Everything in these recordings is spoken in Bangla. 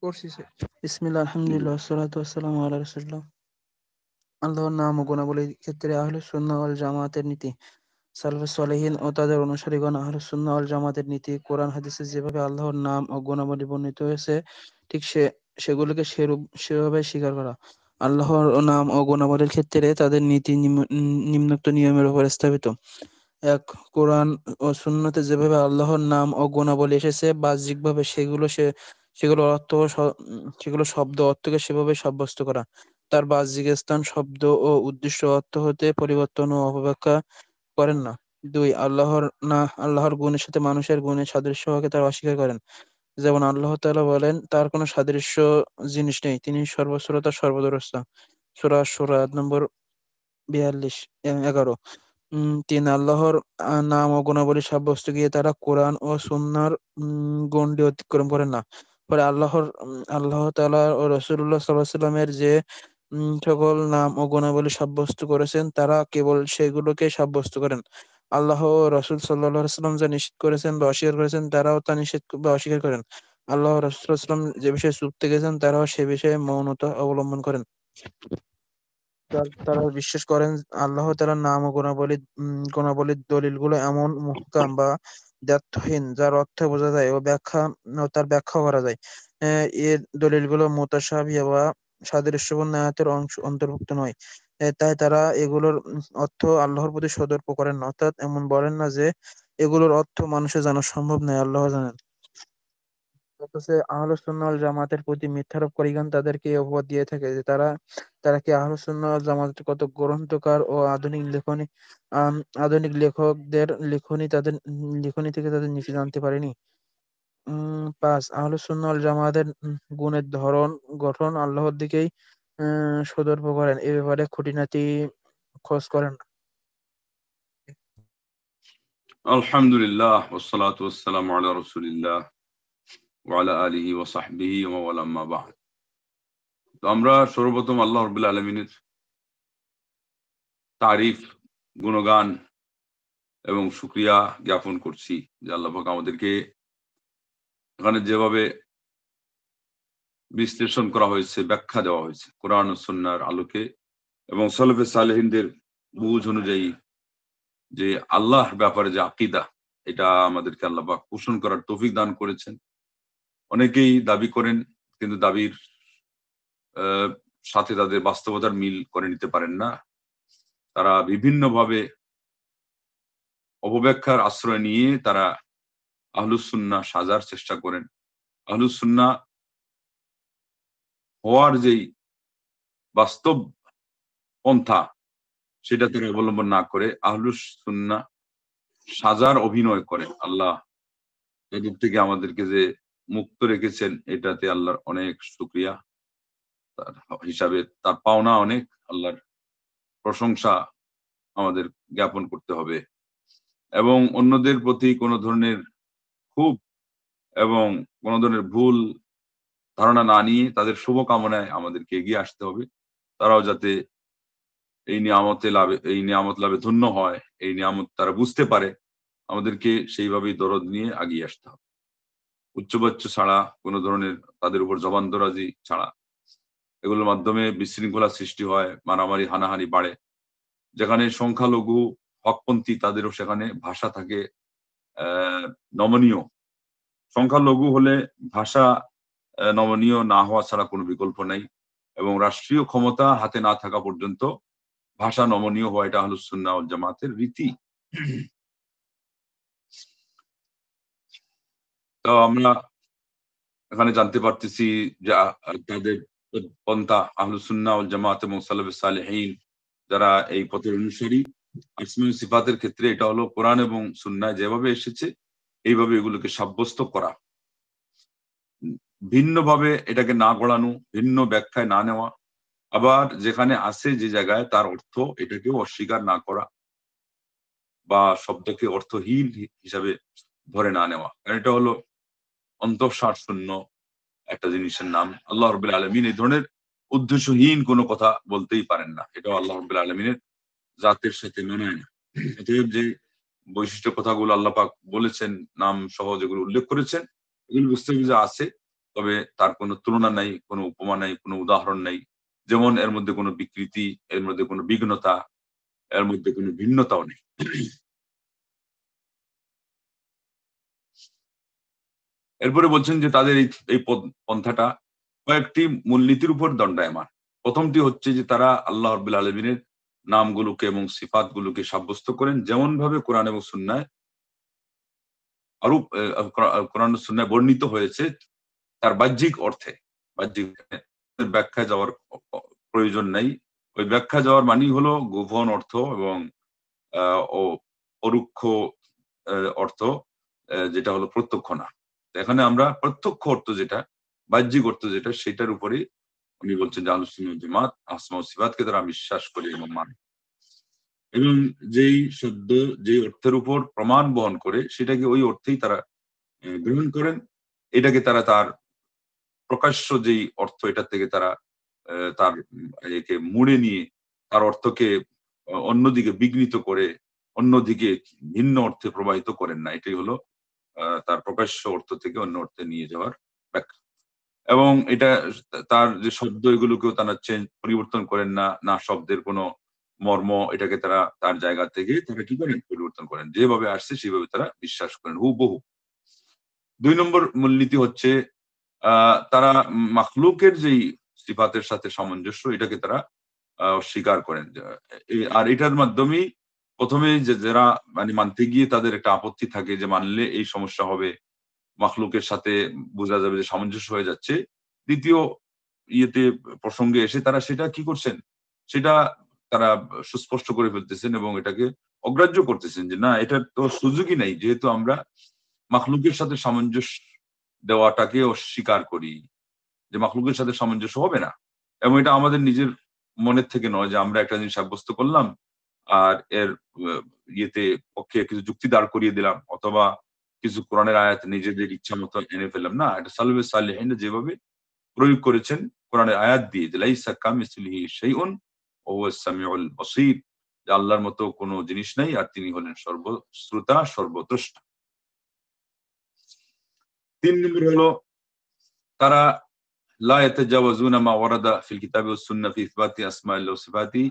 করছি স্যার। বিসমিল্লাহ, আলহামদুলিল্লাহ, ওয়াসসালাতু ওয়াসসালামু আলা রাসূলিল্লাহ। আল্লাহর নাম ও গুণাবলীর ক্ষেত্রে আহলুস সুন্নাহ ওয়াল জামাতের নীতি। সালফুস সালেহীন ও তাদের অনুসারীগণ আহলুস সুন্নাহ ওয়াল জামাতের নীতি কোরআন হাদিসে যেভাবে আল্লাহর নাম ও গুণাবলী বর্ণিত হয়েছে ঠিক সেগুলোকে সেভাবে স্বীকার করা। আল্লাহর নাম ও গুণাবলীর ক্ষেত্রে তাদের নীতি নিম্নোক্ত নিয়মের উপর স্থাপিত। এক, কোরআন ও সুন্নতে যেভাবে আল্লাহর নাম ও গুণাবলী এসেছে বাহ্যিকভাবে সেগুলো শব্দ অর্থকে সেভাবে সাব্যস্ত করা। তার বাহ্যিক স্থান, শব্দ ও উদ্দেশ্য অর্থ হতে পরিবর্তন ও অপব্যাখ্যা করেন না। দুই, আল্লাহর গুণের সাথে মানুষের গুণের সাদৃশ্য হওয়াকে তারা অস্বীকার করেন। যেমন আল্লাহ তাআলা বলেন, তার কোনো সাদৃশ্য জিনিস নেই, তিনি সর্বশ্রোতা সর্বদ্রষ্টা। সূরা শুরা আয়াত নম্বর 42 11। তিন, আল্লাহর নাম ও গুণাবলী সাব্যস্ত গিয়ে তারা কোরআন ও সুন্নাহর গণ্ডি অতিক্রম করেন না। ফলে আল্লাহ তাআলা ও রাসূলুল্লাহ সাল্লাল্লাহু আলাইহি ওয়াসাল্লামের যে সকল নাম ও গুণাবলী সাব্যস্ত করেছেন তারা কেবল সেগুলোকে সাব্যস্ত করেন। আল্লাহ ও রাসূল সাল্লাল্লাহু আলাইহি ওয়াসাল্লাম যা নিষেধ করেছেন বা অস্বীকার করেছেন তারাও তা নিষেধ বা অস্বীকার করেন। আল্লাহ ও রাসূল সাল্লাল্লাহু আলাইহি ওয়াসাল্লাম যে বিষয়ে চুপ থেকেছেন তারাও সে বিষয়ে মৌনতা অবলম্বন করেন। তারা বিশ্বাস করেন আল্লাহ তাআলার নাম ও গুণাবলীর দলিলগুলো এমন মুহকাম বা দ্ব্যর্থহীন যার অর্থ বোঝা যায় ও তার ব্যাখ্যা করা যায়। এর দলিলগুলো মুতাশাবিহ বা সাদৃশ্যপূর্ণ আয়াতের অন্তর্ভুক্ত নয়। তাই তারা এগুলোর অর্থ আল্লাহর প্রতি সতর্ক করেন না, অর্থাৎ এমন বলেন না যে এগুলোর অর্থ মানুষের জানা সম্ভব নয়, আল্লাহ জানেন। অথচ আহলুস সুন্নাহ ওয়াল জামাতের প্রতি মিথ্যারোপকারীগণ তাদেরকে এই অপবাদ দিয়ে থাকে যে তারা কি আহলুস সুন্নাহ ওয়াল জামাতের কত গ্রন্থকার ও আধুনিক লেখকদের লিখনী থেকে তাদের নীতি জানতে পারেনি। পাঁচ, আহলুস সুন্নাহ ওয়াল জামাতের গুণের গঠন আল্লাহর দিকেই সতর্ক করেন, এ ব্যাপারে খুঁটিনাটি খোঁজ করেন না। আলহামদুলিল্লাহ ওয়াসসালাতু ওয়াসসালামু আলা রাসূলিল্লাহ ওয়া আলা আলিহি ওয়া সাহবিহি ওয়া ওয়ালা আম্মা বা'দ। তো আমরা সর্বপ্রথম আল্লাহ রাব্বুল আলামিনের তারিফ, গুণগান এবং শুকরিয়া জ্ঞাপন করছি যে আল্লাহ পাক আমাদেরকে এখানে যেভাবে বিশ্লেষণ করা হয়েছে, ব্যাখ্যা দেওয়া হয়েছে কোরআন ও সুন্নাহর আলোকে এবং সালাফে সালেহিনদের বুঝ অনুযায়ী যে আল্লাহর ব্যাপারে যে আকীদা, এটা আমাদেরকে আল্লাহ পাক পোষণ করার তৌফিক দান করেছেন। অনেকেই দাবি করেন কিন্তু দাবির সাথে তাদের বাস্তবতার মিল করে নিতে পারেন না। তারা বিভিন্নভাবে অপব্যাখ্যার আশ্রয় নিয়ে তারা আহলুস সুন্নাহ সাজার চেষ্টা করেন। আহলুস সুন্নাহ হওয়ার যেই বাস্তব পন্থা সেটা তারা অবলম্বন না করে আহলুস সুন্নাহ সাজার অভিনয় করেন। আল্লাহ এদিক থেকে আমাদেরকে যে মুক্ত রেখেছেন এটাতে আল্লাহর অনেক শুকরিয়া। তার হিসাবে তার পাওনা অনেক, আল্লাহর প্রশংসা আমাদের জ্ঞাপন করতে হবে এবং অন্যদের প্রতি কোনো ধরনের ক্ষোভ এবং কোনো ধরনের ভুল ধারণা না নিয়ে তাদের শুভকামনায় আমাদেরকে এগিয়ে আসতে হবে। তারাও যাতে এই নিয়ামত লাভে ধন্য হয়, এই নিয়ামত তারা বুঝতে পারে, আমাদেরকে সেইভাবেই দরদ নিয়ে এগিয়ে আসতে হবে। উচ্চবাচ্য ছাড়া, কোনো ধরনের তাদের উপর জবানদরাজি ছাড়া। এগুলোর মাধ্যমে বিশৃঙ্খলা সৃষ্টি হয়, মারামারি হানাহানি বাড়ে। যেখানে সংখ্যালঘু হকপন্থী তাদেরও সেখানে ভাষা থাকে নমনীয়। সংখ্যালঘু হলে ভাষা নমনীয় না হওয়া ছাড়া কোনো বিকল্প নাই এবং রাষ্ট্রীয় ক্ষমতা হাতে না থাকা পর্যন্ত ভাষা নমনীয় হওয়া এটা আহলুস সুন্নাহ ওয়াল জামাতের রীতি। তো আমরা এখানে জানতে পারতেছি যে তাদের পন্থা আহলুস সুন্নাহ ওয়াল জামাত এবং সালাফে সালেহীন যারা এই পথের অনুসারী, আসমা সিফাতের ক্ষেত্রে এটা হলো কোরআন এবং সুন্নাহ যেভাবে এসেছে এইভাবে এগুলোকে সাব্যস্ত করা, ভিন্নভাবে এটাকে না গড়ানো, ভিন্ন ব্যাখ্যায় না নেওয়া, আবার যেখানে আছে যে জায়গায় তার অর্থ এটাকেও অস্বীকার না করা বা শব্দকে অর্থহীন হিসাবে ধরে না নেওয়া। কারণ এটা হলো অন্তঃসার শূন্য একটা জিনিসের নাম। আল্লাহ রাব্বুল আলামিন এই ধরনের উদ্দেশ্যহীন কোনো কথা বলতেই পারেন না, এটাও আল্লাহ রাব্বুল আলামিনের জাতের সাথে মানায় না। অতএব যে বৈশিষ্ট্য কথাগুলো আল্লাহ পাক বলেছেন, নাম সহ যেগুলো উল্লেখ করেছেন, এগুলো বুঝতে হবে যে আছে, তবে তার কোনো তুলনা নাই, কোনো উপমা নাই, কোনো উদাহরণ নাই। যেমন এর মধ্যে কোনো বিকৃতি, এর মধ্যে কোনো বিঘ্নতা, এর মধ্যে কোনো ভিন্নতাও নেই। এরপরে বলছেন যে তাদের এই পন্থাটা কয়েকটি মূলনীতির উপর দণ্ডায়মান। প্রথমটি হচ্ছে যে তারা আল্লাহ রাব্বুল আলামিনের নামগুলোকে এবং সিফাতগুলোকে সাব্যস্ত করেন যেমনভাবে কোরআন এবং সুন্নায় কোরআন ও সুন্নায় বর্ণিত হয়েছে তার বাহ্যিক অর্থে। বাহ্যিক ব্যাখ্যায় যাওয়ার প্রয়োজন নাই। ওই ব্যাখ্যা যাওয়ার মানেই হলো গোপন অর্থ এবং ও পরোক্ষ অর্থ, যেটা হলো প্রত্যক্ষ না। এখানে আমরা প্রত্যক্ষ অর্থ যেটা, বাহ্যিক অর্থ যেটা, সেটার উপরে উনি বলছেন যে আহলুস সুন্নাহ ওয়াল জামাত আসমা ও সিফাতকে তারা বিশ্বাস করে এবং মানে। এবং যেই শব্দ যেই অর্থের উপর প্রমাণ বহন করে সেটাকে ওই অর্থেই তারা গ্রহণ করেন। এটাকে তারা তার প্রকাশ্য যেই অর্থ এটা থেকে তারা তার একে মুড়ে নিয়ে তার অর্থকে অন্যদিকে বিঘ্নিত করে অন্যদিকে ভিন্ন অর্থে প্রবাহিত করেন না। এটাই হলো তার প্রকাশ্য অর্থ থেকে অন্য অর্থে নিয়ে যাওয়ার ব্যাখ্যা। এবং এটা তার যে শব্দ এগুলোকেও তারা পরিবর্তন করেন না, না শব্দের কোনো মর্ম এটাকে তারা তার জায়গা থেকে তারা কি করেন পরিবর্তন করেন। যেভাবে আসছে সেভাবে তারা বিশ্বাস করেন হুবহু। ২ নম্বর মূলনীতি হচ্ছে তারা মাখলুকের যেই সিফাতের সাথে সামঞ্জস্য এটাকে তারা অস্বীকার করেন। আর এটার মাধ্যমেই ১ম এ যারা মানে মানতে গিয়ে তাদের একটা আপত্তি থাকে যে মানলে এই সমস্যা হবে, মাখলুকের সাথে বোঝা যাবে যে সামঞ্জস্য হয়ে যাচ্ছে। ২য় ইয়েতে প্রসঙ্গে এসে তারা সেটা কি করছেন? সেটা তারা সুস্পষ্ট করে ফেলতেছেন এবং এটাকে অগ্রাহ্য করতেছেন যে না এটার তো সুযোগই নাই। যেহেতু আমরা মাখলুকের সাথে সামঞ্জস্য দেওয়াটাকে অস্বীকার করি। যে মাখলুকের সাথে সামঞ্জস্য হবে না। এবং এটা আমাদের নিজের মনের থেকে নয় যে আমরা একটা জিনিস সাব্যস্ত করলাম আর এর আ ইয়েতে পক্ষে কিছু যুক্তি দাঁড় করিয়ে দিলাম অথবা কিছু কোরআনের আয়াত নিজেদের ইচ্ছা মতো এনে ফেললাম। না, এটা সালফে সালেহীনরা যেভাবে প্রয়োগ করেছেন কোরআনের আয়াত দিয়ে যে লাইসা কামিসলিহি শাইউন ওয়া হুয়াস সামিউল বাসীর, যে আল্লাহর মতো কোনো জিনিস নাই আর তিনি হলেন সর্বশ্রোতা, সর্বদ্রষ্টা। ৩ নম্বর হলো তারা লা ইয়াতাজাওয়াজুনা মা ওয়ারাদা ফিল কিতাবি ওয়াস সুন্নাহ ফি ইসবাতি আসমাইল্লাহি ওয়া সিফাতিহি।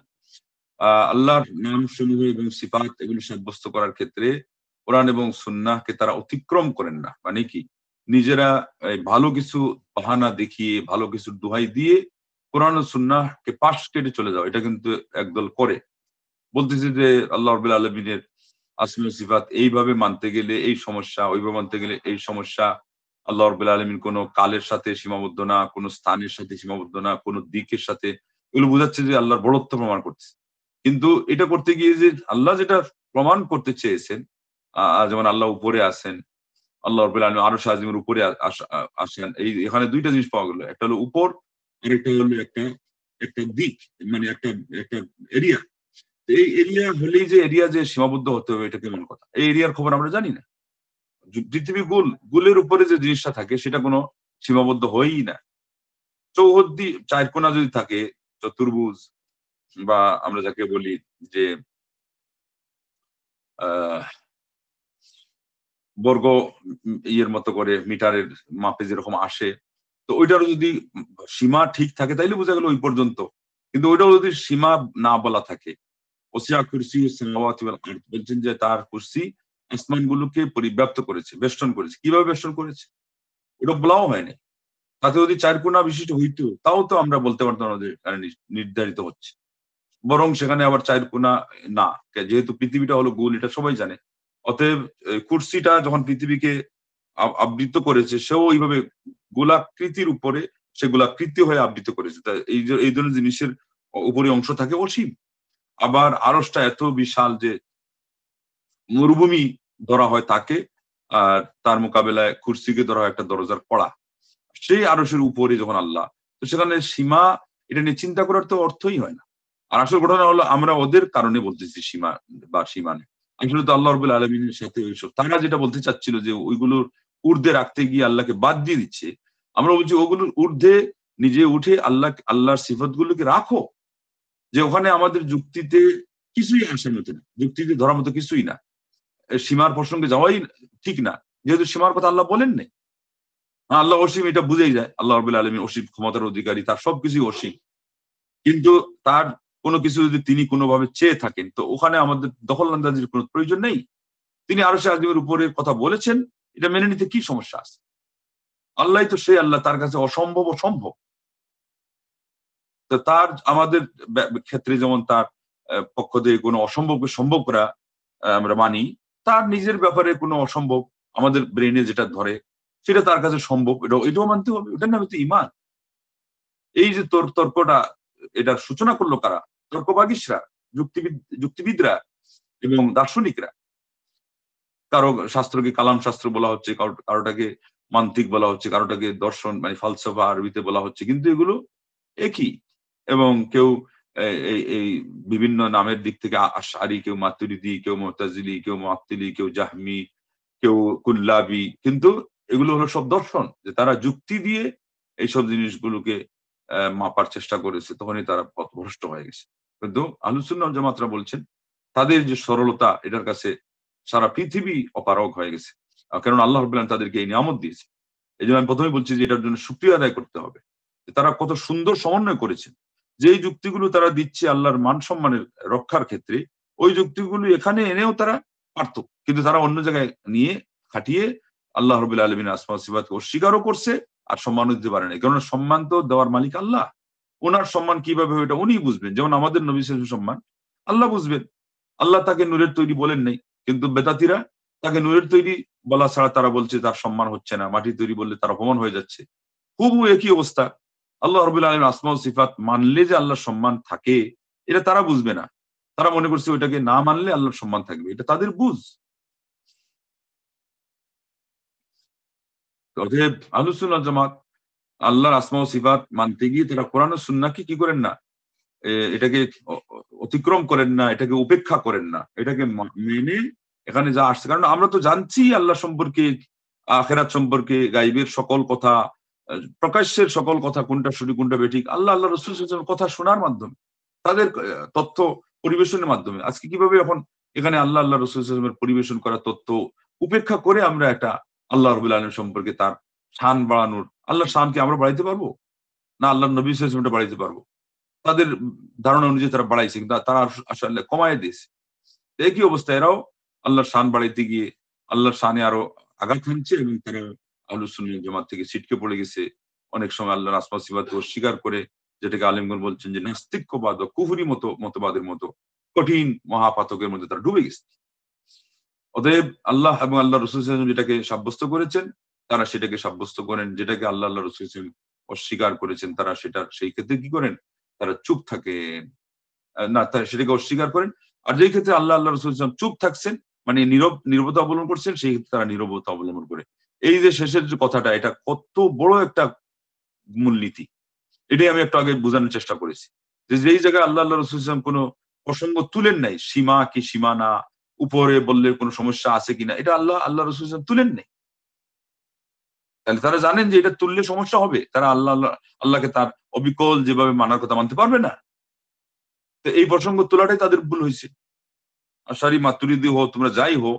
আল্লাহর নামসমূহ এবং সিফাত এগুলো সাব্যস্ত করার ক্ষেত্রে কোরআন এবং সুন্নাহকে তারা অতিক্রম করেন না। মানে কি? নিজেরা ভালো কিছু বাহানা দেখিয়ে, ভালো কিছুর দোহাই দিয়ে কোরআন ও সুন্নাহকে পাশ কেটে চলে যাওয়া। এটা কিন্তু একদল করে। বলতেছে যে আল্লাহ রাব্বুল আলামিনের আসমা সিফাত এইভাবে মানতে গেলে এই সমস্যা, ওইভাবে মানতে গেলে এই সমস্যা। আল্লাহ রাব্বুল আলামিন কোন কালের সাথে সীমাবদ্ধ না, কোন স্থানের সাথে সীমাবদ্ধ না, কোন দিকের সাথে। এগুলো বোঝাচ্ছে যে আল্লাহর বড়ত্ব প্রমাণ করতেছে। কিন্তু এটা করতে গিয়ে যে আল্লাহ যেটা প্রমাণ করতে চেয়েছেন, যেমন আল্লাহ উপরে আছেন, আল্লাহ রাব্বুল আলামিন আরশ আজিমের উপরে আসেন। এখানে ২ টা জিনিস পাওয়া গেল। একটা হলো উপর, আরেকটা হলো একটা দিক, মানে একটা একটা এরিয়া। এই এরিয়া হলেই যে এরিয়া যে সীমাবদ্ধ হতে হবে এটা কেমন কথা? এই এরিয়ার খবর আমরা জানি না। পৃথিবী গোল, গোলের উপরে যে জিনিসটা থাকে সেটা কোনো সীমাবদ্ধ হয়ই না। চৌহদ্দি ৪ কোণা যদি থাকে, চতুর্ভুজ বা আমরা যাকে বলি যে আহ বর্গ ইয়ের মতো করে মিটারের মাপে যেরকম আসে, তো ওইটারও যদি সীমা ঠিক থাকে তাইলে বোঝা গেল ওই পর্যন্ত। কিন্তু ওইটাও যদি সীমা না বলা থাকে, ওসিআ কুরসিয়ুস সামাওয়াতি ওয়াল আরদ, বলছেন যে তার কুরসি আসমানগুলোকে পরিব্যাপ্ত করেছে, বেষ্টন করেছে। কিভাবে বেষ্টন করেছে? ওটা বলাও হয়নি। তাতে যদি ৪ কোণা বিশিষ্ট হইতো, তাও তো আমরা বলতে পারতাম না যে এখানে নির্ধারিত হচ্ছে। বরং সেখানে আবার ৪ কোণা না। যেহেতু পৃথিবীটা হলো গোল এটা সবাই জানে। অতএব কুরসিটা যখন পৃথিবীকে আবৃত করেছে সেও ওইভাবে গোলাকৃতির উপরে সে গোলাকৃতি হয়ে আবৃত করেছে। তা এই ধরনের জিনিসের উপরে অংশ থাকে অসীম। আবার আরশটা এত বিশাল যে মরুভূমি ধরা হয় তাকে, আর তার মোকাবেলায় কুরসিকে ধরা হয় একটা দরজার কড়া। সেই আরশের উপরে যখন আল্লাহ, তো সেখানে সীমা এটা নিয়ে চিন্তা করার তো অর্থই হয় না। আর আসল ঘটনা হলো আমরা ওদের কারণে বলতেছি সীমা বা সীমা নেই। আসলে তো আল্লাহ রাব্বুল আলামিনের সাথে ওইসব তারা যেটা বলতে চাচ্ছিল যে ওইগুলোর ঊর্ধ্বে রাখতে গিয়ে আল্লাহকে বাদ দিয়ে দিচ্ছে। আমরা বলছি ওগুলোর ঊর্ধ্বে নিজে উঠে আল্লাহর সিফাতগুলোকে রাখো। যে ওখানে আমাদের যুক্তিতে কিছুই আসার মতো না। যুক্তিতে ধরার মতো কিছুই না। সীমার প্রসঙ্গে যাওয়াই ঠিক না। যেহেতু সীমার কথা আল্লাহ বলেন নাই। আল্লাহ অসীম এটা বুঝেই যায়, আল্লাহ রাব্বুল আলামিন অসীম ক্ষমতার অধিকারী, তার সবকিছুই অসীম। কিন্তু তার কোনো কিছু যদি তিনি কোনোভাবে চেয়ে থাকেন, তো ওখানে আমাদের দখলন্দাজির কোনো প্রয়োজন নেই। তিনি আরশে আজিমের উপরের কথা বলেছেন, এটা মেনে নিতে কি সমস্যা আছে? আল্লাহই তো সেই আল্লাহ, তার কাছে অসম্ভব ও সম্ভব। তো তার আমাদের ক্ষেত্রে যেমন তার পক্ষ থেকে কোনো অসম্ভবকে সম্ভব করা আমরা মানি, তার নিজের ব্যাপারে কোনো অসম্ভব আমাদের ব্রেনে যেটা ধরে সেটা তার কাছে সম্ভব, এটাও মানতে হবে। ওটার নামে তো ঈমান। এই যে তর্কটা, এটার সূচনা করলো কারা? তর্কবাগীশরা, যুক্তিবিদরা এবং দার্শনিকরা। কারো শাস্ত্রকে কালাম শাস্ত্র বলা হচ্ছে, কারোটাকে মান্তিক বলা হচ্ছে, কারোটাকে দর্শন মানে ফালসাফা আরবিতে বলা হচ্ছে, কিন্তু এগুলো একই। এবং কেউ এই বিভিন্ন নামের দিক থেকে আশআরি, কেউ মাতুরিদি, কেউ মুতাজিলি, কেউ মুআত্তিলি, কেউ জাহমি, কেউ কুল্লাবি, কিন্তু এগুলো হলো সব দর্শন। যে তারা যুক্তি দিয়ে এইসব জিনিসগুলোকে মাপার চেষ্টা করেছে, তখনই তারা পথভ্রষ্ট হয়ে গেছে। কিন্তু আহলুস সুন্নাহ ওয়াল জামাতরা বলছেন তাদের যে সরলতা, এটার কাছে সারা পৃথিবী অপারগ হয়ে গেছে। কারণ আল্লাহ রাব্বুল আলামিন তাদেরকে এই নিয়ামত দিয়েছে। এজন্য আমি প্রথমেই বলছি যে এটার জন্য শুকরিয়া আদায় করতে হবে। যে তারা কত সুন্দর সমন্বয় করেছে। যেই যুক্তিগুলো তারা দিচ্ছে আল্লাহর মান সম্মানের রক্ষার ক্ষেত্রে, ওই যুক্তিগুলো এখানে এনেও তারা পারত। কিন্তু তারা অন্য জায়গায় নিয়ে খাটিয়ে আল্লাহ রাব্বুল আলামিনের আসমা ওয়া সিফাতকে অস্বীকারও করছে আর সম্মানও দিতে পারে নাই। কারণ সম্মান তো দেওয়ার মালিক আল্লাহ। উনার সম্মান কিভাবে হবে এটা উনিই বুঝবেন। যেমন আমাদের নবী সাল্লাল্লাহু আলাইহি ওয়াসাল্লামের সম্মান আল্লাহ বুঝবেন। আল্লাহ তাকে নূরের তৈরি বলেন নাই। কিন্তু বেদাতীরা তাকে নূরের তৈরি বলা ছাড়া তারা বলছে তার সম্মান হচ্ছে না। মাটির তৈরি বললে তার অপমান হয়ে যাচ্ছে। হুবহু একই অবস্থা। আল্লাহ রাব্বুল আলামিনের আসমা ও সিফাত মানলে যে আল্লাহর সম্মান থাকে, এটা তারা বুঝবে না। তারা মনে করছে ওইটাকে না মানলে আল্লাহর সম্মান থাকবে। এটা তাদের বুঝ। অতএব আহলুস সুন্নাহ ওয়াল জামাত আল্লাহর আসমা ও সিফাত মানতে গিয়ে তারা কোরআন ও সুন্নাহকে কি করেন না? এটাকে অতিক্রম করেন না, এটাকে উপেক্ষা করেন না। এটাকে মেনে এখানে যা আসছে। কারণ আমরা তো জানছি আল্লাহ সম্পর্কে, আখিরাত সম্পর্কে, গায়বের সকল কথা, প্রকাশ্যের সকল কথা, কোনটা সঠিক কোনটা বেঠিক আল্লাহ রাসূল সাল্লাল্লাহু আলাইহি ওয়াসাল্লামের কথা শোনার মাধ্যমে, তাদের তথ্য পরিবেশনের মাধ্যমে। আজকে কিভাবে এখন এখানে আল্লাহ রাসূল সাল্লাল্লাহু আলাইহি ওয়াসাল্লামের পরিবেশন করা তথ্য উপেক্ষা করে আমরা একটা আল্লাহ রাব্বুল আলামিন সম্পর্কে তার শান বাড়ানোর, আল্লাহর শান কি আমরা বাড়াইতে পারবো? না আল্লাহর নবী সাল্লাল্লাহু আলাইহি ওয়াসাল্লাম বাড়াইতে পারবো? তাদের ধারণা অনুযায়ী তারা বাড়াইছে, কিন্তু তারা আসলে কমায় দিয়েছে। একই অবস্থা এরাও আল্লাহর শান বাড়াইতে গিয়ে আল্লাহর শানে আরো আঘাত হানছে এবং তারা আহলুস সুন্নাহ ওয়াল জামাত থেকে ছিটকে পড়ে গেছে। অনেক সময় আল্লাহর আসমা সিফাতকে অস্বীকার করে, যেটাকে আলেমগণ বলছেন যে নাস্তিক্যবাদ বা কুফরি মতবাদের মতো কঠিন মহাপাতকের মধ্যে তারা ডুবে গেছে। অতএব আল্লাহ এবং আল্লাহ রাসূল সাল্লাল্লাহু আলাইহি ওয়াসাল্লাম যেটাকে সাব্যস্ত করেছেন, তারা সেটাকে সাব্যস্ত করেন। যেটাকে আল্লাহ রাসূল সাল্লাল্লাহু আলাইহি ওয়াসাল্লাম অস্বীকার করেছেন, তারা সেই ক্ষেত্রে কি করেন? তারা চুপ থাকেন। না তারা সেটাকে অস্বীকার করেন। আর যেই ক্ষেত্রে আল্লাহ রাসূল সাল্লাল্লাহু আলাইহি ওয়াসাল্লাম চুপ থাকছেন, মানে নীরবতা অবলম্বন করছেন, সেই ক্ষেত্রে তারা নীরবতা অবলম্বন করে। এই যে শেষের যে কথাটা, এটা কত বড় একটা মূলনীতি। এটাই আমি একটু আগে বোঝানোর চেষ্টা করেছি। যে যেই জায়গায় আল্লাহ রাসূল সাল্লাল্লাহু আলাইহি ওয়াসাল্লাম কোন প্রসঙ্গ তুলেন নাই, সীমা কি সীমা না, উপরে বললে কোন সমস্যা আছে কিনা, এটা আল্লাহ রাসূল সাল্লাল্লাহু আলাইহি ওয়াসাল্লাম তুলেন নাই। তাহলে তারা জানেন যে এটা তুললে সমস্যা হবে। তারা আল্লাহকে তার অবিকল যেভাবে মানার কথা মানতে পারবে না। তো এই প্রসঙ্গ তোলাটাই তাদের ভুল হইছে। আশারি মাতুরিদি হোক, তোমরা যাই হোক,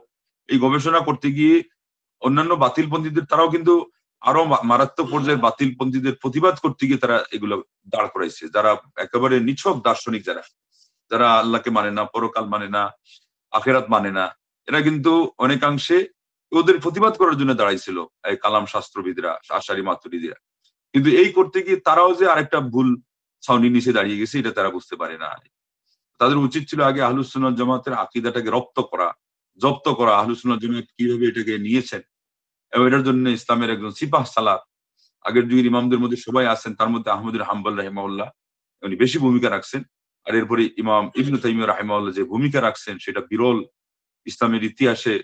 এই গবেষণা করতে গিয়ে অন্যান্য বাতিলপন্থীদের তারাও কিন্তু আরো মারাত্মক পর্যায়ের বাতিলপন্থীদের প্রতিবাদ করতে গিয়ে তারা এগুলো দাঁড় করাইছে। যারা একেবারে নিছক দার্শনিক, যারা আল্লাহকে মানে না, পরকাল মানে না, আখেরাত মানে না, এরা কিন্তু অনেকাংশে ওদের প্রতিবাদ করার জন্য দাঁড়াইছিল, এই কালাম শাস্ত্রবিদরা, আশারি মাতুরিদিরা। কিন্তু এই করতে গিয়ে তারাও যে আরেকটা ভুল ছাউনির নিচে দাঁড়িয়ে গেছে, এটা তারা বুঝতে পারে না। তাদের উচিত ছিল আগে আহলুস সুন্নাহ জামাতের আকীদাটাকে জব্দ করা, আহলুস সুন্নাহ জামাত কিভাবে এটাকে নিয়েছেন এবং এটার জন্য ইসলামের একজন সিপাহ সালার, আগের যুগের ইমামদের মধ্যে সবাই আছেন, তার মধ্যে আহমদ বিন হাম্বল রাহিমাহুল্লাহ উনি বেশি ভূমিকা রাখছেন। আর এরপরে ইমাম ইবনে তাইমিয়া রাহিমাহুল্লাহ যে ভূমিকা রাখছেন সেটা বিরল। ইসলামের ইতিহাসে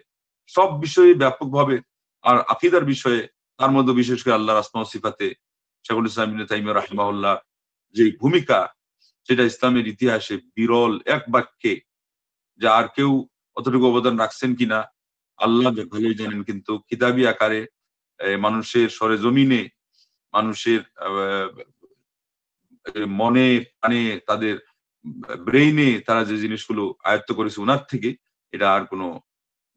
সব বিষয়ে ব্যাপকভাবে, আর আকীদার বিষয়ে, তার মধ্যে বিশেষ করে আল্লাহর আসমা ও সিফাতে শাইখুল ইসলাম ইবনে তাইমিয়া রাহিমাহুল্লাহ যে ভূমিকা, সেটা ইসলামের ইতিহাসে বিরল এক বাক্যে, যা আর কেউ অতটুকু অবদান রাখছেন কিনা আল্লাহ ভালোই জানেন। কিন্তু কিতাবি আকারে মানুষের সরেজমিনে, মানুষের মনে প্রাণে, তাদের ব্রেইনে তারা যে জিনিসগুলো আয়ত্ত করেছে উনার থেকে, এটা আর কোনো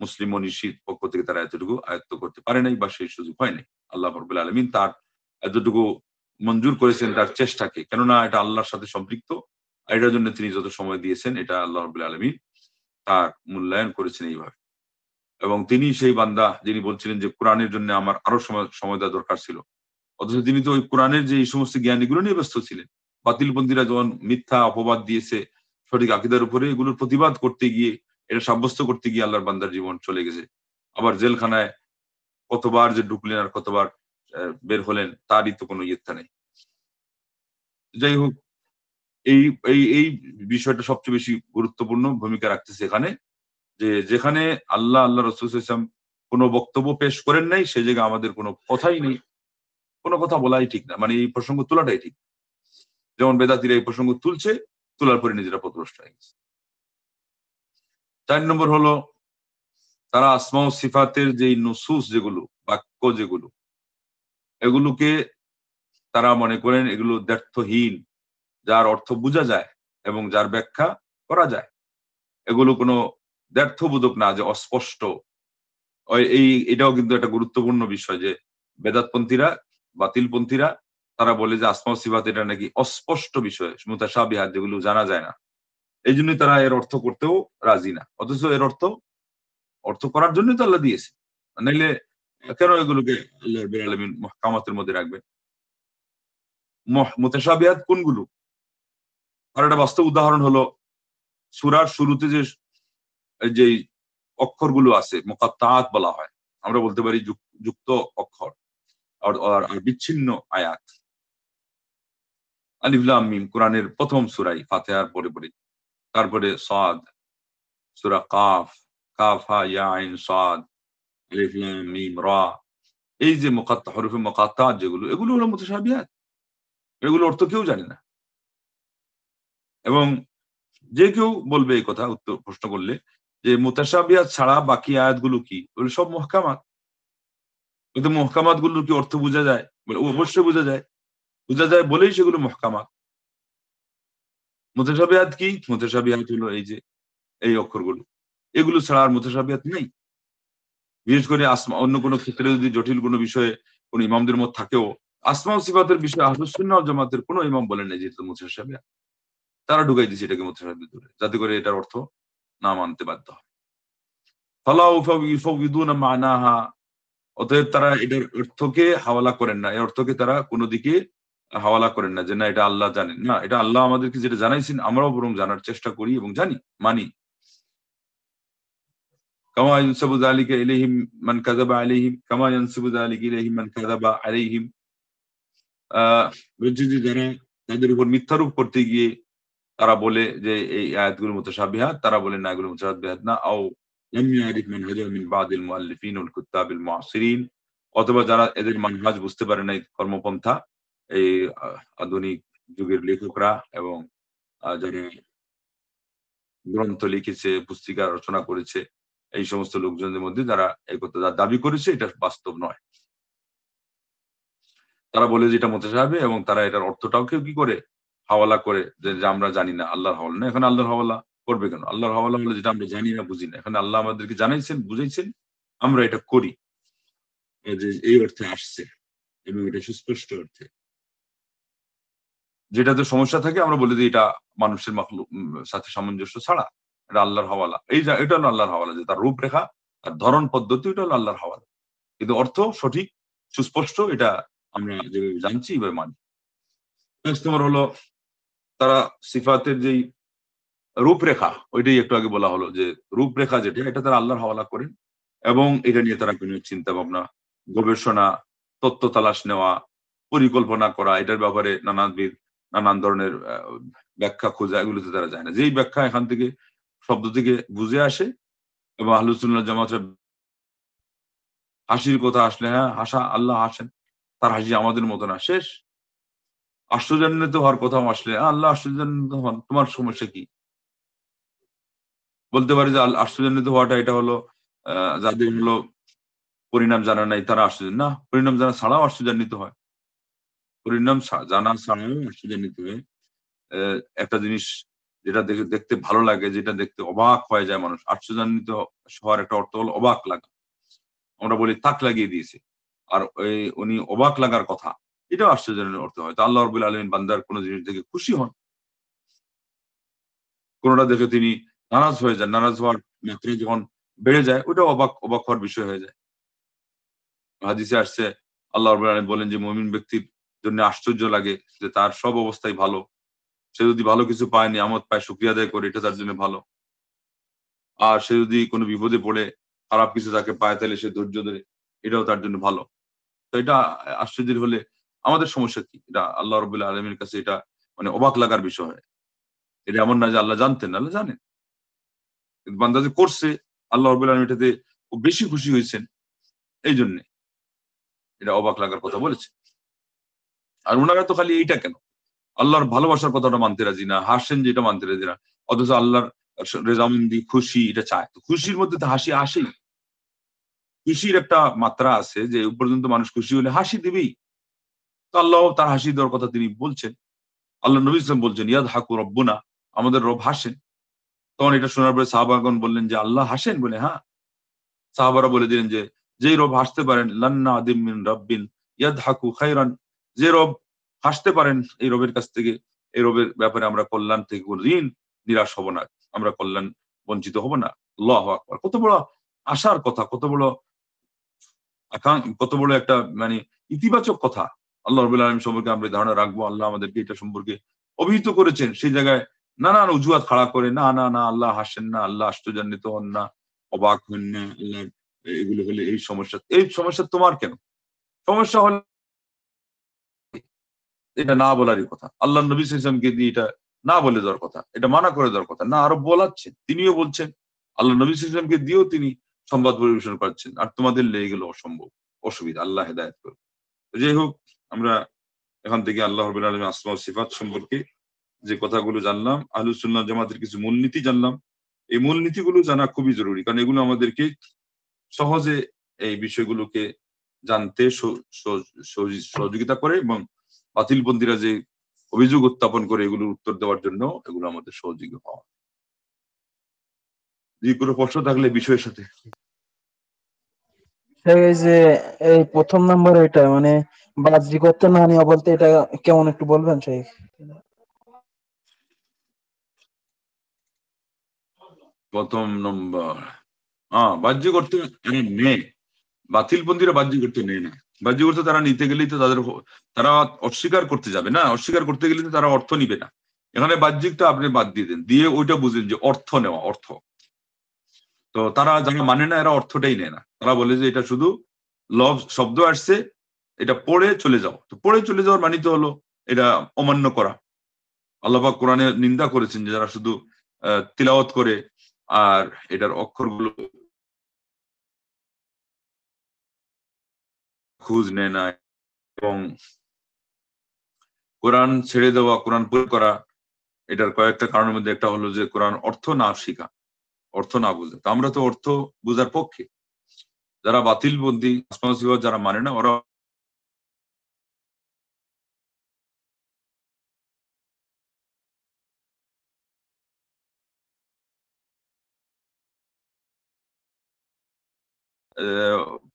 মুসলিম মনীষীর পক্ষ থেকে তারা এতটুকু আয়ত্ত করতে পারে নাই বা সেই সুযোগ হয় নাই। আল্লাহ রাব্বুল আলামিন তার এতটুকু মঞ্জুর করেছেন তার চেষ্টাকে, কেননা এটা আল্লাহর সাথে সম্পৃক্ত। এটার জন্য তিনি যত সময় দিয়েছেন এটা আল্লাহ রাব্বুল আলামিন তার মূল্যায়ন করেছেন এইভাবে। এবং তিনি সেই বান্দা যিনি বলছিলেন যে কোরআনের জন্য আমার আরো সময় দেওয়া দরকার ছিল, অথচ তিনি তো ওই কোরআনের যে এই সমস্ত জ্ঞানীগুলো নিয়ে ব্যস্ত ছিলেন। বাতিলপন্থীরা যখন মিথ্যা অপবাদ দিয়েছে সঠিক আকীদার উপরে, এগুলোর প্রতিবাদ করতে গিয়ে, এটা সাব্যস্ত করতে গিয়ে আল্লাহর বান্দার জীবন চলে গেছে। আবার জেলখানায় কতবার যে ঢুকলেন আর কতবার বের হলেন তারই তো কোনো ইয়ত্তা নেই। যাই হোক, এই এই এই বিষয়টা সবচেয়ে বেশি গুরুত্বপূর্ণ ভূমিকা রাখতেছে এখানে, যে যেখানে আল্লাহ রাসূল সাল্লাল্লাহু আলাইহি ওয়াসাল্লাম কোনো বক্তব্য পেশ করেন নাই, সে জায়গায় আমাদের কোনো কথাই নেই, কোনো কথা বলাই ঠিক না, মানে এই প্রসঙ্গ তোলাটাই ঠিক। যেমন বেদাতীরা এই প্রসঙ্গ তুলছে, তোলার পরে নিজেরা পথভ্রষ্ট হয়ে গেছে। ৪ নম্বর হলো তারা আসমা ও সিফাতের যেই নুসুস যেগুলো, বাক্য যেগুলো, এগুলোকে তারা মনে করেন এগুলো দ্ব্যর্থহীন, যার অর্থ বোঝা যায় এবং যার ব্যাখ্যা করা যায়। এগুলো কোনো দ্ব্যর্থবোধক না যে অস্পষ্ট। এটাও কিন্তু একটা গুরুত্বপূর্ণ বিষয় যে বেদাতপন্থীরা, বাতিলপন্থীরা তারা বলে যে আসমা ও সিফাত এটা নাকি অস্পষ্ট বিষয়, মুতাশাবিহাত, যেগুলো জানা যায় না। এই জন্যই তারা এর অর্থ করতেও রাজি না, অথচ এর অর্থ করার জন্যই তো আল্লাহ দিয়েছে। নাইলে কেন এগুলোকে আল্লাহ রাব্বুল আলামিন মুহকামাতের মধ্যে রাখবেন? মুতাশাবিহাত কোনগুলো? আর একটা বাস্তব উদাহরণ হলো সূরার শুরুতে যেই অক্ষরগুলো আছে মুকাত্তাআত বলা হয়, আমরা বলতে পারি যুক্ত অক্ষর আর বিচ্ছিন্ন আয়াত। আলিফ লাম মিম কোরআনের প্রথম সূরায় ফাতিহার পরে। তারপরে সাদ, সূরা কাফ, কাফ হা ইয়া আইন সাদ, আলিফ লাম মিম রা। এই যে হরফে মুকাত্তাআত যেগুলো, এগুলো হলো মুতাশাবিহাত। এগুলো অর্থ কেউ জানে না। এবং যে কেউ বলবে এই কথা প্রশ্ন করলে যে মুতাশাবিহাত ছাড়া বাকি আয়াতগুলো কি? বলে সব মুহকামাত। কিন্তু মুহকামাত গুলোর কি অর্থ বোঝা যায়? বলে অবশ্যই বোঝা যায়। বোঝা যায় বলেই সেগুলো মুহকামাত। মুতাশাবিহাত কি? মুতাশাবিহাত হলো এই যে এই অক্ষরগুলো। এগুলো ছাড়া আর মুতাশাবিহাত নেই। বিশেষ করে অন্য কোনো ক্ষেত্রে যদি জটিল কোনো বিষয়ে কোনো ইমামদের মত থাকেও, আসমা ও সিফাতের বিষয়ে আহলুস সুন্নাহ ওয়াল জামাতের কোনো ইমাম বলেন নাই যে এটা মুতাশাবিহাত। তারা ঢুকাই দিয়েছে এটাকে মুতাশাবিহাত ধরে, যাতে করে এটার অর্থ না মানতে বাধ্য হয়। ফালা ইউফাউযিদুনা মা'নাহা, অতএব তারা এটার অর্থকে হাওয়ালা করেন না। এর অর্থকে তারা কোন দিকে হাওয়ালা করেন না যে না এটা আল্লাহ জানেন। না, এটা আল্লাহ আমাদেরকে যেটা জানাইছেন আমরাও বরং জানার চেষ্টা করি এবং জানি, মানি। কামা ইউনসাবু যালিকা ইলাইহিম মান কাযাবা আলাইহিম কামা ইয়ানসিবু যালিকা ইলাইহিম মান কাযাবা আলাইহিম। বলছে যে যারা তাদের উপর মিথ্যারোপ করতে গিয়ে তারা বলে যে এই আয়াতগুলো মুতাশাবিহাত, তারা বলে না এগুলো মুতাশাবিহাত না। আও লাম ইয়ারিফ মান হাজা মিন বাদিল মুআল্লিফিন ওয়াল কুত্তাবিল মুআসিরিন, অথবা যারা এদের মানহাজ বুঝতে পারে নাই, কর্মপন্থা, এই আধুনিক যুগের লেখকরা এবং যারা গ্রন্থ লিখেছে, পুস্তিকা রচনা করেছে, এই সমস্ত লোকজনদের মধ্যে যারা এই কথা দাবি করেছে এটা বাস্তব নয়। তারা বলে যে এটা মুতাশাবিহ এবং তারা এটার অর্থটাও কেউ কি করে হাওয়ালা করে যে আমরা জানি না, আল্লাহর হাওয়ালা না। এখানে আল্লাহর হাওয়ালা করবে কেন? আল্লাহর হাওয়ালা হলো যেটা আমরা জানি না, বুঝি না। এখানে আল্লাহ আমাদেরকে জানাইছেন, বুঝাইছেন, আমরা এটা করি। যে এই অর্থে আসছে এবং এটা সুস্পষ্ট অর্থে। যেটাতে সমস্যা থাকে আমরা বলি যে এটা মানুষের সাথে সামঞ্জস্য ছাড়া, এটা আল্লাহর হাওয়ালা। এটা হলো আল্লাহর হাওয়ালা, যে তার রূপরেখা, তার ধরন পদ্ধতি, এটা হলো আল্লাহর হাওয়ালা। কিন্তু অর্থ সঠিক, সুস্পষ্ট, এটা আমরা যেভাবে জানছি এভাবে মানি। নেক্সট তোমার হলো তারা সিফাতের যেই রূপরেখা, ওইটাই একটু আগে বলা হলো যে রূপরেখা যেটা, এটা তারা আল্লাহর হাওয়ালা করেন এবং এটা নিয়ে তারা কোনো চিন্তা ভাবনা, গবেষণা, তত্ত্ব তালাশ নেওয়া, পরিকল্পনা করা, এটার ব্যাপারে নানান ধরনের ব্যাখ্যা খোঁজা, এগুলোতে তারা যায় না। যেই ব্যাখ্যা এখান থেকে শব্দ থেকে বুঝে আসে এবং আহলুস সুন্নাহ জামাতের হাসির কথা আসলে, হ্যাঁ হাসা, আল্লাহ হাসেন, তার হাসি আমাদের মতো না, শেষ। আশ্চর্যান্বিত হওয়ার কথাও আসলে আল্লাহ আশ্চর্যান্বিত হন, তোমার সমস্যা কি? বলতে পারি যে আশ্চর্যান্বিত হওয়াটা এটা হলো যাদের হলো পরিণাম জানা নাই তারা আশ্চর্য না, পরিণাম জানা ছাড়াও আশ্চর্যান্বিত হয়। পরিণাম জানা ছাড়াও আশ্চর্যান্বিত হয়। একটা জিনিস যেটা দেখে দেখতে ভালো লাগে, যেটা দেখতে অবাক হয়ে যায় মানুষ। আশ্চর্যান্বিত হওয়ার একটা অর্থ হলো অবাক লাগা। আমরা বলি তাক লাগিয়ে দিয়েছে। আর উনি অবাক লাগার কথা, এটাও আশ্চর্যজনক অর্থ হয়। তো আল্লাহ রাব্বুল আলামিন বান্দার কোন জিনিস দেখে খুশি হন, কোনটা দেখে তিনি নারাজ হয়ে যান। নারাজ হওয়ার মাত্রা যখন বেড়ে যায়, ওটাও অবাক অবাক হওয়ার বিষয় হয়ে যায়। হাদিসে আসছে আল্লাহ রাব্বুল আলামিন বলেন যে মুমিন ব্যক্তির জন্য আশ্চর্য লাগে যে তার সব অবস্থাই ভালো। সে যদি ভালো কিছু পায়, নিয়ামত পায়, শুকরিয়া আদায় করে, এটা তার জন্য ভালো। আর সে যদি কোনো বিপদে পড়ে খারাপ কিছু তাকে পায়, তাহলে সে ধৈর্য ধরে, এটাও তার জন্য ভালো। তো এটা আশ্চর্যের হলে আমাদের সমস্যা কি? এটা আল্লাহ রাব্বুল আলামিনের কাছে এটা মানে অবাক লাগার বিষয়। এটা এমন না যে আল্লাহ জানতেন না, আল্লাহ জানেন। কিন্তু বান্দা যে করছে, আল্লাহ রাব্বুল আলামিন এটাতে খুব বেশি খুশি হয়েছেন। এইজন্যে এটা অবাক লাগার কথা বলেছে। আর উনারা তো খালি এইটা কেন? আল্লাহর ভালোবাসার কথাটা মানতে রাজি না, হাসেন যেটা মানতে রাজি না। অথচ আল্লাহর রেজামন্দি, খুশি এটা চায়। তো খুশির মধ্যে তো হাসি আসেই। খুশির একটা মাত্রা আছে যে এ পর্যন্ত মানুষ খুশি হলে হাসি দিবেই। তো আল্লাহ তার হাসি দেওয়ার কথা তিনি বলছেন। আল্লাহ নবী সাল্লাল্লাহু আলাইহি ওয়াসাল্লাম বলছেন, ইয়াদহাকু রাব্বুনা, আমাদের রব হাসেন। তখন এটা শোনার পরে সাহাবাগণ বললেন যে, আল্লাহ হাসেন? বলে, হ্যাঁ। সাহাবারা বলে দিলেন যে, যেই রব হাসতে পারেন, লান নাদিম মিন রাব্বিন ইয়াদহাকু খায়রান, যে রব হাসতে পারেন, এই রবের কাছ থেকে, এই রবের ব্যাপারে আমরা কল্যাণ থেকে কোনদিন নিরাশ হব না। আমরা কল্যাণ বঞ্চিত হব না। আল্লাহু আকবার। কত বড় আশার কথা, কত বড় কত বড় একটা মানে ইতিবাচক কথা। আল্লাহ রাব্বুল আলামিন সম্পর্কে আমরা ধারণা রাখবো। আল্লাহ আমাদেরকে এটা সম্পর্কে অভিহিত করেছেন। সেই জায়গায় নানান অজুহাত খাড়া করে, না, না, না, আল্লাহ হাসেন না, আল্লাহ আশ্চর্যান্বিত হন না, অবাক হন না, আল্লাহ এগুলো হলে এই সমস্যা। এই সমস্যা তোমার কেন? সমস্যা হলে এটা না বলারই কথা। আল্লাহ নবী সাল্লাল্লাহু আলাইহি ওয়াসাল্লামকে দিয়ে এটা না বলে দেওয়ার কথা। এটা মানা করে দেওয়ার কথা। না, আরো বলাচ্ছেন। তিনিও বলছেন। আল্লাহ নবী সাল্লাল্লাহু আলাইহি ওয়াসাল্লামকে দিয়েও তিনি সংবাদ পরিবেশন করাচ্ছেন। আর তোমাদের লেগে গেল অসম্ভব, অসুবিধা। আল্লাহ হেদায়েত করুন। তো যাই হোক, আমরা এখান থেকে আল্লাহ রাব্বুল আলামিনের আসমা ও সিফাত সম্পর্কে যে কথাগুলো জানলাম, আহলুস সুন্নাহ জামাতের কিছু মূলনীতি জানলাম। এই মূলনীতিগুলো জানা খুবই জরুরি। কারণ এগুলো আমাদেরকে সহজে এই বিষয়গুলোকে জানতে সহযোগিতা করে এবং বাতিলপন্থীরা যে অভিযোগ উত্থাপন করে এগুলোর উত্তর দেওয়ার জন্য এগুলো আমাদের সহযোগী হওয়া। যে কোনো প্রশ্ন থাকলে বিষয়ের সাথে। এই যে এই প্রথম নাম্বার এটা মানে বাহ্যিকত্ব না নেওয়া বলতে এটা কেমন একটু বলবেন সেই? প্রথম নম্বর, বাহ্যিক অর্থ নেই। বাতিলপন্থীরা বাহ্যিক অর্থ নেয় না। বাহ্যিক অর্থ তারা নিতে গেলেই তো তারা অস্বীকার করতে যাবে না, অস্বীকার করতে গেলে তো তারা অর্থ নিবে না। এখানে বাহ্যিকটা আপনি বাদ দিয়ে দেন, দিয়ে ওইটা বুঝেন যে অর্থ নেওয়া, অর্থ। তো তারা যারা মানে না, এরা অর্থটাই নেয় না। তারা বলে যে এটা শুধু শব্দ আসছে, এটা পড়ে চলে যাও। তো পড়ে চলে যাওয়ার মানে তো হলো এটা অমান্য করা। আল্লাহ পাক কোরআনে নিন্দা করেছেন যে যারা শুধু তিলাওয়াত করে আর এটার অক্ষরগুলো খোঁজ নেয় না, এবং কোরআন ছেড়ে দেওয়া, কোরআন প্রয়োগ করা, এটার কয়েকটা কারণের মধ্যে একটা হলো যে কোরআন অর্থ না শিখা, অর্থ না বুঝে। তো আমরা তো অর্থ বুঝার পক্ষে। যারা বাতিলপন্থী, যারা মানে না, ওরা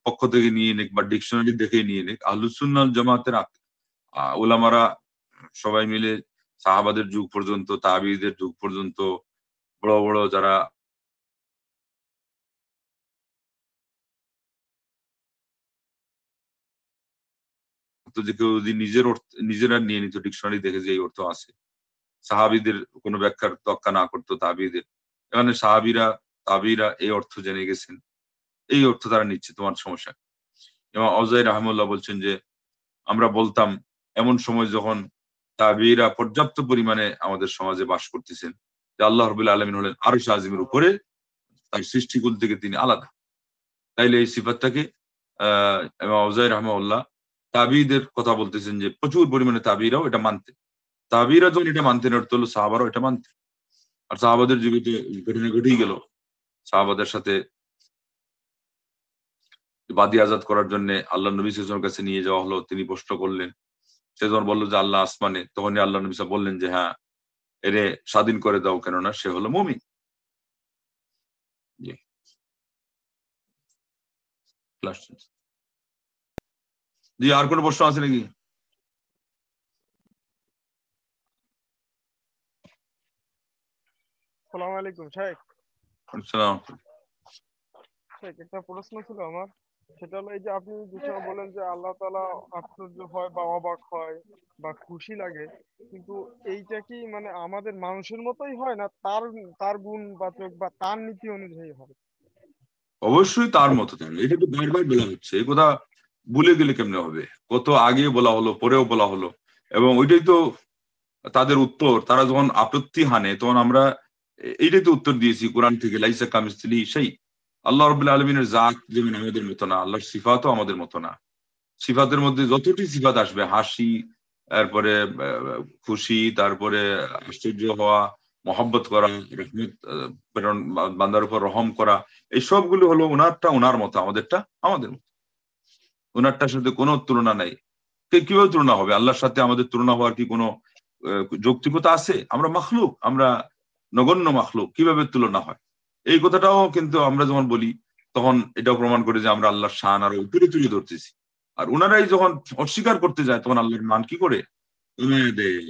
পক্ষ থেকে নিয়ে নিক বা ডিকশনারি দেখে নিয়ে নিক, আহলুস সুন্নাহ জামাতের উলামারা সবাই মিলে সাহাবাদের যুগ পর্যন্ত, তাবিঈদের যুগ পর্যন্ত, বড় বড় যারা যে কেউ যদি নিজেরা নিয়ে নিত, ডিকশনারি দেখে যে এই অর্থ আছে, সাহাবীদের কোনো ব্যাখ্যার তোয়াক্কা না করতো তাবিঈদের, এখানে সাহাবীরা তাবিঈরা এই অর্থ জেনে গেছেন, এই অর্থ তারা নিচ্ছে, তোমার সমস্যা। এবং আউজাই রাহমাহুল্লাহ বলছেন যে আমরা বলতাম এমন সময় যখন তাবিঈরা পর্যাপ্ত পরিমাণে আমাদের সমাজে বাস করতেছেন, যে আল্লাহ রাব্বুল আলামিন হলেন আরশ আজিমের উপরে, তার সৃষ্টিকুল থেকে তিনি আলাদা। তাইলে এই সিফাতটাকে ইমাম আউজাই রাহমাহুল্লাহ তাবিঈদের কথা বলতেছেন যে প্রচুর পরিমাণে তাবিঈরাও এটা মানতেন। তাবিঈরা যখন এটা মানতেন, অর্থ হলো সাহাবারাও এটা মানতেন। আর সাহাবাদের যুগে তো ঘটনা ঘটেই গেল। সাহাবাদের সাথে বাদী আজাদ করার জন্য আল্লাহ নবী সাল্লাল্লাহু আলাইহি ওয়াসাল্লামের কাছে নিয়ে যাওয়া হলো। তিনি প্রশ্ন করলেন। সে যখন বলল যে আল্লাহ আসমানে, তখনই আল্লাহ নবী সাল্লাল্লাহু আলাইহি ওয়াসাল্লাম বললেন যে হ্যাঁ, এরে স্বাধীন করে দাও, কেননা সে হলো মুমিন। জি, জি, আর কোনো প্রশ্ন আছে নাকি? আসসালামু আলাইকুম শেখ। আসসালাম। শেখ, একটা প্রশ্ন ছিল আমার। সেটা হলো, এই যে আপনি যে সময় বলেন যে আল্লাহ তাআলা আশ্চর্য হয় বা অবাক হয় বা খুশি লাগে, কিন্তু এইটা কি মানে আমাদের মানুষের মতোই হয়, না তার তার গুণবাচক বা তার নীতি অনুযায়ী হয়? অবশ্যই তার মতো তাহলে, এটা তো বারবার বলা হচ্ছে, এই কথা ভুলে গেলে কেমনে হবে? কত আগে বলা হলো, পরেও বলা হলো, এবং ওইটাই তো তাদের উত্তর। তারা যখন আপত্তি হানে তখন আমরা এইটাই তো উত্তর দিয়েছি কোরআন থেকে, লাইসা কামিসলি সেই। আল্লাহ রাব্বুল আলামিনের জাত যেমন আমাদের মতো না, আল্লাহর সিফাতও আমাদের মতো না। সিফাতের মধ্যে যতটি সিফাত আসবে, হাসি, তারপরে খুশি, তারপরে আশ্চর্য হওয়া, মহব্বত করা, রহমত প্রেরণ, বান্দার উপর রহম করা, এই সবগুলো হলো ওনারটা ওনার মতো, আমাদেরটা আমাদের মতো। ওনারটার সাথে কোনো তুলনা নাই। কিভাবে তুলনা হবে? আল্লাহর সাথে আমাদের তুলনা হওয়ার কি কোনো যৌক্তিকতা আছে? আমরা মাখলুক, আমরা নগণ্য মাখলুক, কিভাবে তুলনা হয়? এই কথাটাও কিন্তু আমরা যখন বলি তখন এটাও প্রমাণ করে যে আমরা আল্লাহর শান আরো উপরে তুলে ধরতেছি। আর ওনারাই যখন অস্বীকার করতে যায় তখন আল্লাহর মান কি করে কমিয়ে দেয়,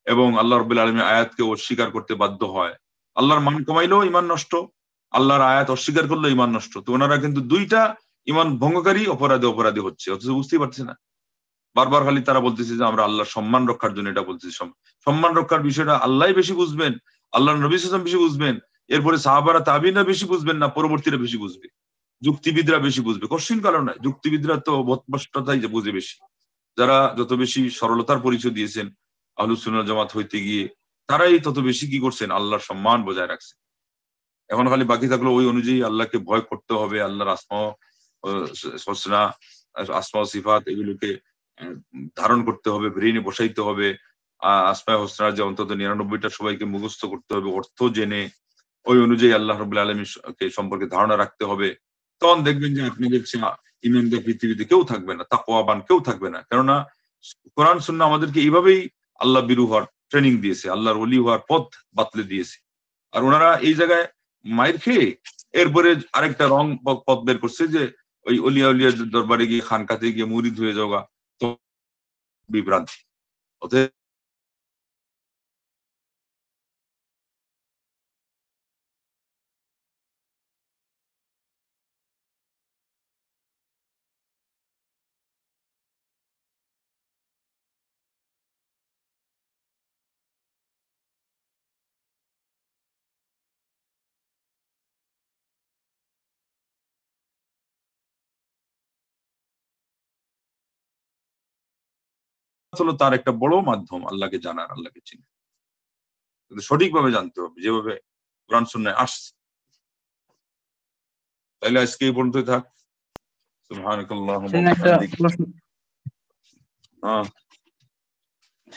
এবং আল্লাহ রাব্বুল আলামিনের আয়াতকে অস্বীকার করতে বাধ্য হয়। আল্লাহর মান কমাইলেও ইমান নষ্ট, আল্লাহর আয়াত অস্বীকার করলেও ইমান নষ্ট। তো ওনারা কিন্তু দুইটা ইমান ভঙ্গকারী অপরাধী হচ্ছে, অথচ বুঝতেই পারছে না। বারবার খালি তারা বলতেছে যে আমরা আল্লাহর সম্মান রক্ষার জন্য এটা বলতেছি। সম্মান রক্ষার বিষয়টা আল্লাহই বেশি বুঝবেন, আল্লাহর নবী সাল্লাল্লাহু আলাইহি ওয়াসাল্লাম বেশি বুঝবেন, এরপরে সাহাবারা তাবিঈনরা বেশি বুঝবেন, না পরবর্তীরা বেশি বুঝবে, যুক্তিবিদরা বেশি বুঝবে? কোশ্চিন কারণ নয়, যুক্তিবিদরা তো বদভ্রষ্টতাই যে বুঝে বেশি। যারা যত বেশি সরলতার পরিচয় দিয়েছেন আহলুস সুন্নাহ জামাত হইতে গিয়ে, তারাই তত বেশি কি করছেন, আল্লাহর সম্মান বজায় রাখছেন। এখন খালি বাকি থাকলো ওই অনুযায়ী আল্লাহকে ভয় করতে হবে, আল্লাহর আসমা হোসনা, আসমা ও সিফাত এগুলোকে ধারণ করতে হবে, ব্রেইনে বসাইতে হবে। আসমা হোসনার যে অন্তত ৯৯টা সবাইকে মুখস্থ করতে হবে অর্থ জেনে, ওই অনুযায়ী আল্লাহ রাব্বুল আলামিন কে সম্পর্কে ধারণা রাখতে হবে। তখন দেখবেন যে আপনাদের ইমানদার পৃথিবীতে কেউ থাকবে না, তাকওয়াবান কেউ থাকবে না। কেননা কোরআন সুন্নাহ আমাদেরকে এইভাবেই আল্লাহ বিরু হওয়ার ট্রেনিং দিয়েছে, আল্লাহর ওলি হওয়ার পথ বাতলে দিয়েছে। আর ওনারা এই জায়গায় মাইর খেয়ে এরপরে আরেকটা রং পথ বের করছে যে ওই অলিয়া উলিয়ার দরবারে গিয়ে, খানকাতে গিয়ে মুরিদ হয়ে যাওয়া, তো বিভ্রান্তি। অতএব হলো তার একটা বড় মাধ্যম আল্লাহকে জানার, আল্লাহকে চিনার। কিন্তু সঠিকভাবে জানতে হবে, যেভাবে কোরআন সুন্নাহয় আসছে। তাইলে আজকে এই পর্যন্তই থাক। সুবহানাকাল্লাহুম্মা ওয়া একটা বিহামদিক। প্রশ্ন, হ্যাঁ,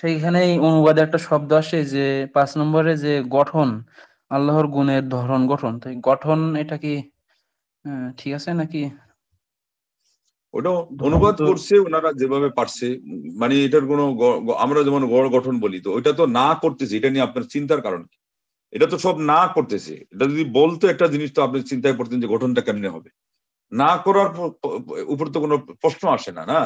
সেইখানেই অনুবাদে একটা শব্দ আসে যে ৫ নম্বরে যে গঠন, আল্লাহর গুণের ধরন গঠন, তো এই গঠন এটা কি ঠিক আছে নাকি? ওটা ধরন অনুবাদ তো করছে ওনারা যেভাবে পারছে। মানে এটার কোনো আমরা যেমন গড় গঠন বলি, তো ওইটা তো না করতেছে, এটা নিয়ে আপনার চিন্তার কারণ কি? এটা তো সব না করতেছে। এটা যদি বলতো একটা জিনিস, তো আপনি চিন্তায় করতেন যে গঠনটা কেমনে হবে। না করার উপর তো কোনো প্রশ্ন আসে না, না?